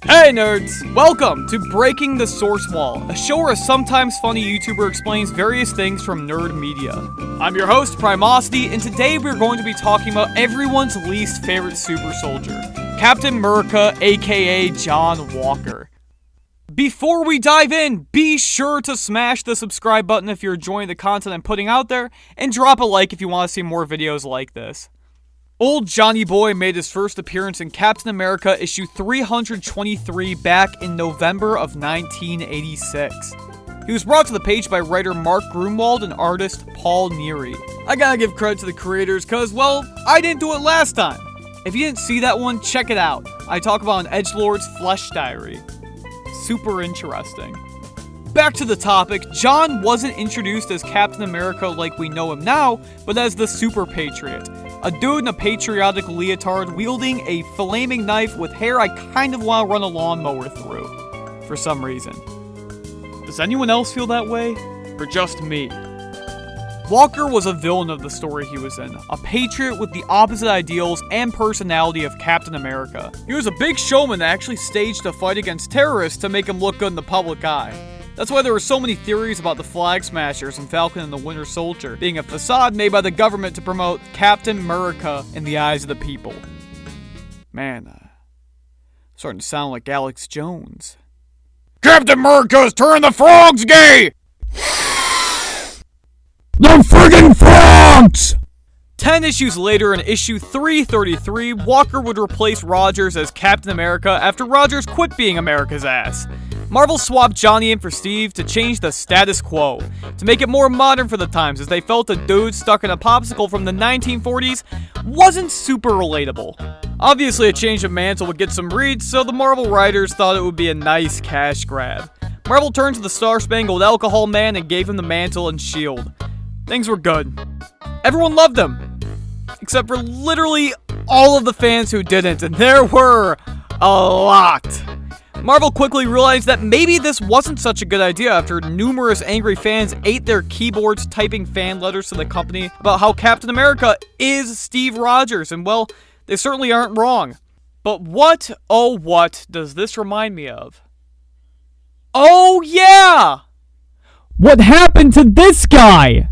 Hey nerds! Welcome to Breaking the Source Wall, a show where a sometimes funny YouTuber explains various things from nerd media. I'm your host, Primosity, and today we're going to be talking about everyone's least favorite super soldier, Captain Murica aka John Walker. Before we dive in, be sure to smash the subscribe button if you're enjoying the content I'm putting out there, and drop a like if you want to see more videos like this. Old Johnny Boy made his first appearance in Captain America issue 323 back in November of 1986. He was brought to the page by writer Mark Greunwald and artist Paul Neary. I gotta give credit to the creators cause, well, I didn't do it last time. If you didn't see that one, check it out. I talk about an edgelord's flesh diary. Super interesting. Back to the topic, John wasn't introduced as Captain America like we know him now, but as the Super Patriot. A dude in a patriotic leotard wielding a flaming knife with hair I kind of want to run a lawnmower through. For some reason. Does anyone else feel that way? Or just me? Walker was a villain of the story he was in. A patriot with the opposite ideals and personality of Captain America. He was a big showman that actually staged a fight against terrorists to make him look good in the public eye. That's why there were so many theories about the Flag Smashers and Falcon and the Winter Soldier being a facade made by the government to promote Captain Murica in the eyes of the people. Man, starting to sound like Alex Jones. Captain Murica's turned the frogs gay! The friggin' frogs! 10 issues later, in issue 333, Walker would replace Rogers as Captain America after Rogers quit being America's ass. Marvel swapped Johnny in for Steve to change the status quo, to make it more modern for the times, as they felt a dude stuck in a popsicle from the 1940s wasn't super relatable. Obviously, a change of mantle would get some reads, so the Marvel writers thought it would be a nice cash grab. Marvel turned to the Star-Spangled Alcohol Man and gave him the mantle and shield. Things were good. Everyone loved him, except for literally all of the fans who didn't, and there were a lot. Marvel quickly realized that maybe this wasn't such a good idea after numerous angry fans ate their keyboards typing fan letters to the company about how Captain America is Steve Rogers, and well, they certainly aren't wrong. But what, oh what, does this remind me of? Oh yeah! What happened to this guy?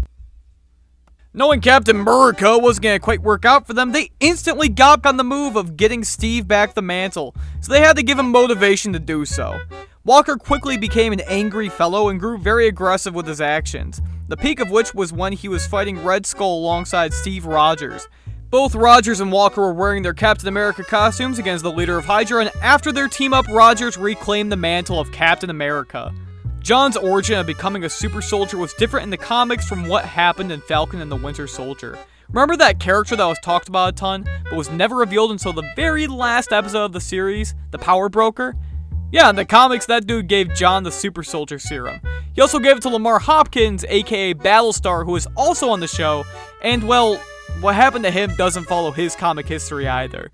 Knowing Captain Murica wasn't going to quite work out for them, they instantly got on the move of getting Steve back the mantle, so they had to give him motivation to do so. Walker quickly became an angry fellow and grew very aggressive with his actions, the peak of which was when he was fighting Red Skull alongside Steve Rogers. Both Rogers and Walker were wearing their Captain America costumes against the leader of Hydra, and after their team up, Rogers reclaimed the mantle of Captain America. John's origin of becoming a super soldier was different in the comics from what happened in Falcon and the Winter Soldier. Remember that character that was talked about a ton, but was never revealed until the very last episode of the series, the Power Broker? Yeah, in the comics, that dude gave John the super soldier serum. He also gave it to Lamar Hopkins, aka Battlestar, who is also on the show, and well, what happened to him doesn't follow his comic history either.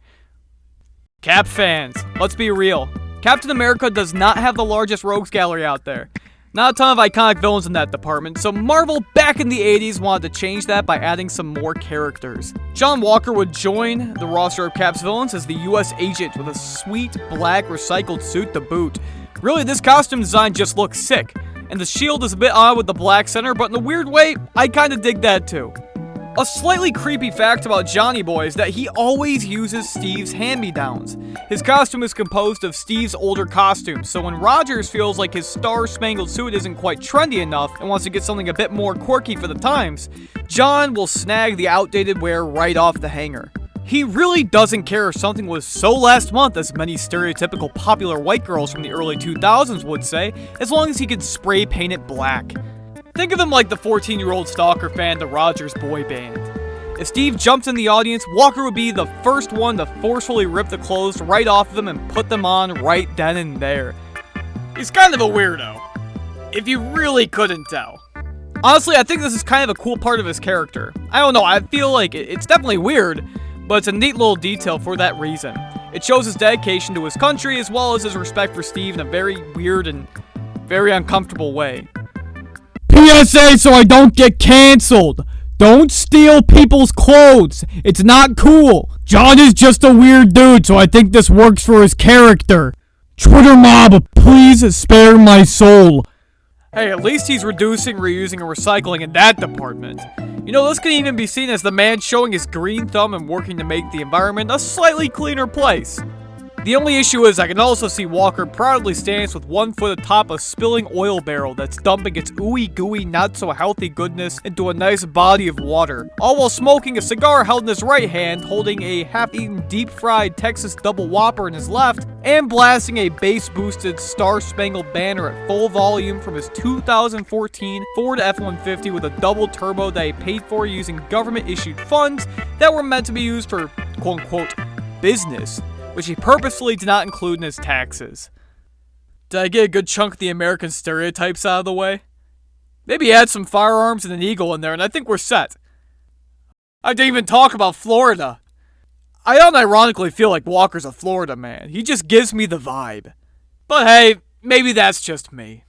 Cap fans, let's be real. Captain America does not have the largest rogues gallery out there. Not a ton of iconic villains in that department, so Marvel back in the 80s wanted to change that by adding some more characters. John Walker would join the roster of Cap's villains as the U.S. agent with a sweet black recycled suit to boot. Really, this costume design just looks sick, and the shield is a bit odd with the black center, but in a weird way, I kinda dig that too. A slightly creepy fact about Johnny Boy is that he always uses Steve's hand-me-downs. His costume is composed of Steve's older costumes, so when Rogers feels like his star-spangled suit isn't quite trendy enough and wants to get something a bit more quirky for the times, John will snag the outdated wear right off the hanger. He really doesn't care if something was so last month as many stereotypical popular white girls from the early 2000s would say, as long as he can spray paint it black. Think of him like the 14-year-old stalker fan to Rogers' boy band. If Steve jumped in the audience, Walker would be the first one to forcefully rip the clothes right off of them and put them on right then and there. He's kind of a weirdo, if you really couldn't tell. Honestly, I think this is kind of a cool part of his character. I don't know, I feel like it's definitely weird, but it's a neat little detail for that reason. It shows his dedication to his country as well as his respect for Steve in a very weird and very uncomfortable way. PSA so I don't get cancelled. Don't steal people's clothes. It's not cool. John is just a weird dude, so I think this works for his character. Twitter mob, please spare my soul. Hey, at least he's reducing, reusing, and recycling in that department. You know, this can even be seen as the man showing his green thumb and working to make the environment a slightly cleaner place. The only issue is I can also see Walker proudly stands with one foot atop a spilling oil barrel that's dumping its ooey gooey not so healthy goodness into a nice body of water, all while smoking a cigar held in his right hand, holding a half-eaten deep-fried Texas double whopper in his left, and blasting a bass-boosted Star-Spangled Banner at full volume from his 2014 Ford F-150 with a double turbo that he paid for using government-issued funds that were meant to be used for quote-unquote business, which he purposefully did not include in his taxes. Did I get a good chunk of the American stereotypes out of the way? Maybe add some firearms and an eagle in there and I think we're set. I didn't even talk about Florida. I unironically feel like Walker's a Florida man. He just gives me the vibe. But hey, maybe that's just me.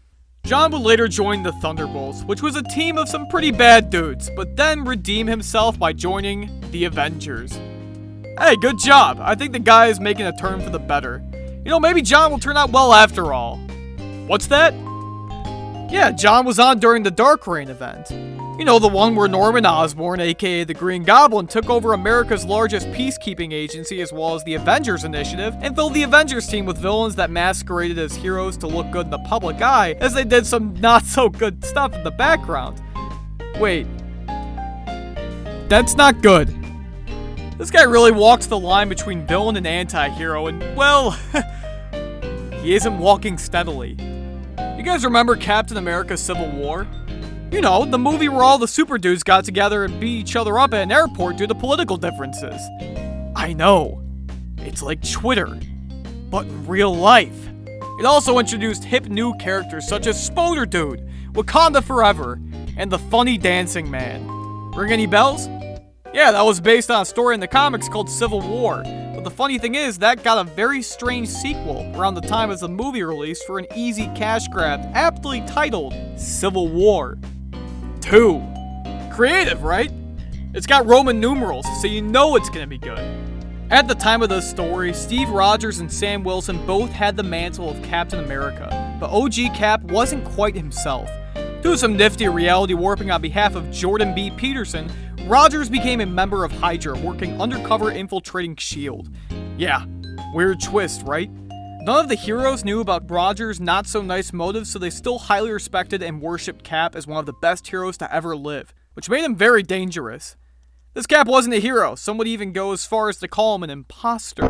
John would later join the Thunderbolts, which was a team of some pretty bad dudes, but then redeem himself by joining the Avengers. Hey, good job. I think the guy is making a turn for the better. You know, maybe John will turn out well after all. What's that? Yeah, John was on during the Dark Reign event. You know, the one where Norman Osborn, aka the Green Goblin, took over America's largest peacekeeping agency as well as the Avengers Initiative, and filled the Avengers team with villains that masqueraded as heroes to look good in the public eye, as they did some not-so-good stuff in the background. Wait. That's not good. This guy really walks the line between villain and anti-hero, and, well, he isn't walking steadily. You guys remember Captain America Civil War? You know, the movie where all the super dudes got together and beat each other up at an airport due to political differences. I know. It's like Twitter, but in real life. It also introduced hip new characters such as Spoder Dude, Wakanda Forever, and the Funny Dancing Man. Ring any bells? Yeah, that was based on a story in the comics called Civil War. But the funny thing is, that got a very strange sequel around the time as the movie released for an easy cash grab, aptly titled Civil War 2. Creative, right? It's got Roman numerals, so you know it's gonna be good. At the time of this story, Steve Rogers and Sam Wilson both had the mantle of Captain America, but OG Cap wasn't quite himself. Due to some nifty reality warping on behalf of Jordan B. Peterson, Rogers became a member of Hydra, working undercover infiltrating S.H.I.E.L.D. Yeah, weird twist, right? None of the heroes knew about Rogers' not-so-nice motives, so they still highly respected and worshipped Cap as one of the best heroes to ever live, which made him very dangerous. This Cap wasn't a hero, some would even go as far as to call him an imposter.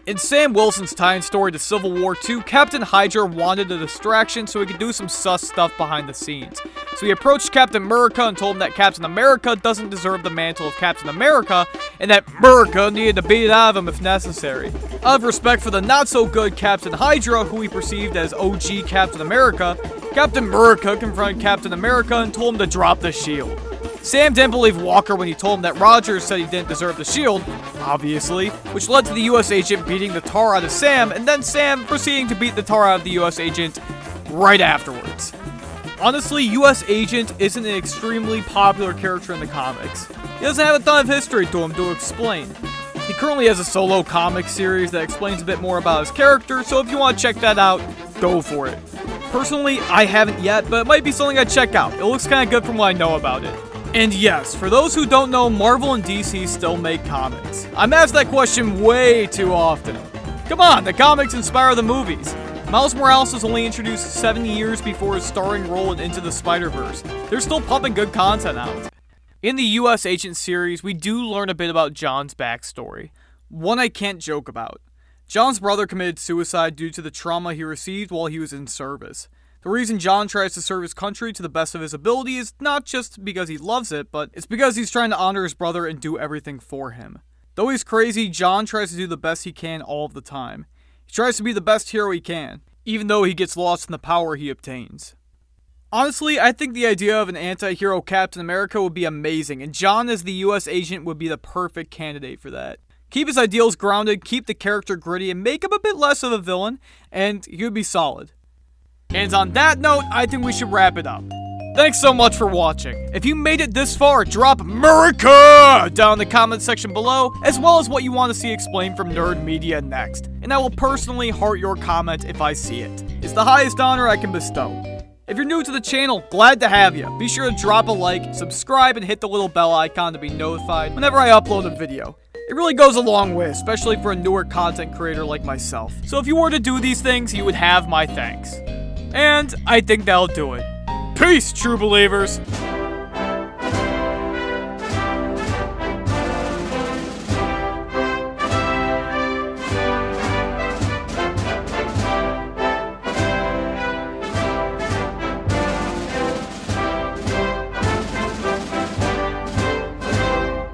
In Sam Wilson's tie-in story to Civil War 2, Captain Hydra wanted a distraction so he could do some sus stuff behind the scenes. So he approached Captain Murica and told him that Captain America doesn't deserve the mantle of Captain America, and that Murica needed to beat it out of him if necessary. Out of respect for the not-so-good Captain Hydra, who he perceived as OG Captain America, Captain Murica confronted Captain America and told him to drop the shield. Sam didn't believe Walker when he told him that Rogers said he didn't deserve the shield, obviously, which led to the US agent beating the tar out of Sam, and then Sam proceeding to beat the tar out of the US agent right afterwards. Honestly, US agent isn't an extremely popular character in the comics. He doesn't have a ton of history to him to explain. He currently has a solo comic series that explains a bit more about his character, so if you want to check that out, go for it. Personally, I haven't yet, but it might be something I'd check out. It looks kinda good from what I know about it. And yes, for those who don't know, Marvel and DC still make comics. I'm asked that question way too often. Come on, the comics inspire the movies. Miles Morales was only introduced 7 years before his starring role in Into the Spider-Verse. They're still pumping good content out. In the US Agent series, we do learn a bit about John's backstory. One I can't joke about. John's brother committed suicide due to the trauma he received while he was in service. The reason John tries to serve his country to the best of his ability is not just because he loves it, but it's because he's trying to honor his brother and do everything for him. Though he's crazy, John tries to do the best he can all of the time. He tries to be the best hero he can, even though he gets lost in the power he obtains. Honestly, I think the idea of an anti-hero Captain America would be amazing, and John as the US agent would be the perfect candidate for that. Keep his ideals grounded, keep the character gritty, and make him a bit less of a villain, and he would be solid. And on that note, I think we should wrap it up. Thanks so much for watching. If you made it this far, drop Murica down in the comment section below, as well as what you want to see explained from Nerd Media next. And I will personally heart your comment if I see it. It's the highest honor I can bestow. If you're new to the channel, glad to have you. Be sure to drop a like, subscribe, and hit the little bell icon to be notified whenever I upload a video. It really goes a long way, especially for a newer content creator like myself. So if you were to do these things, you would have my thanks. And I think that'll do it. Peace, true believers!